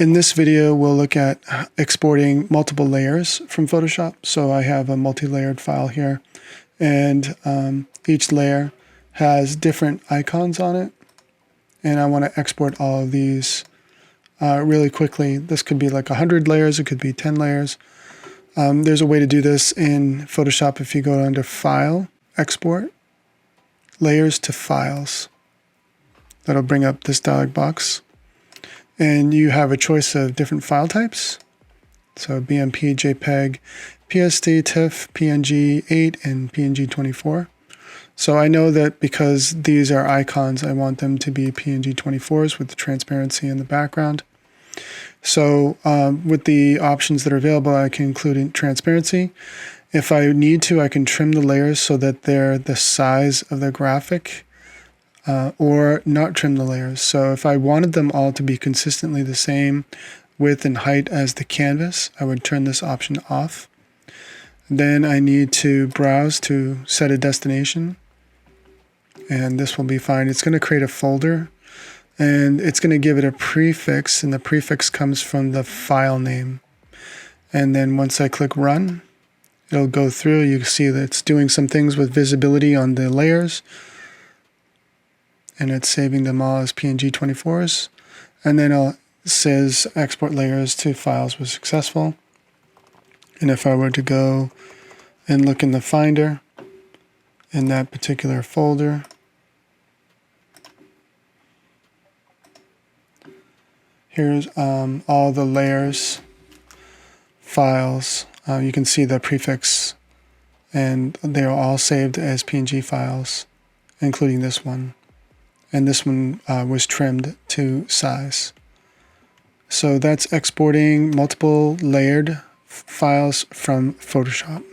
In this video, we'll look at exporting multiple layers from Photoshop. So I have a multi-layered file here, and each layer has different icons on it, and I want to export all of these really quickly. This could be like 100 layers, it could be 10 layers. There's a way to do this in Photoshop if you go under File, Export, Layers to Files. That'll bring up this dialog box. And you have a choice of different file types. So BMP, JPEG, PSD, TIFF, PNG 8, and PNG 24. So I know that because these are icons, I want them to be PNG 24s with the transparency in the background. So with the options that are available, I can include transparency. If I need to, I can trim the layers so that they're the size of the graphic, or not trim the layers. So if I wanted them all to be consistently the same width and height as the canvas, I would turn this option off. Then I need to browse to set a destination, and this will be fine. It's going to create a folder, and it's going to give it a prefix, and the prefix comes from the file name. And then once I click Run, it'll go through. You can see that it's doing some things with visibility on the layers, and it's saving them all as PNG 24s. And then it says export layers to files was successful. And if I were to go and look in the Finder in that particular folder, here's all the layers, files. You can see the prefix, and they are all saved as PNG files, including this one. And this one was trimmed to size. So that's exporting multiple layered files from Photoshop.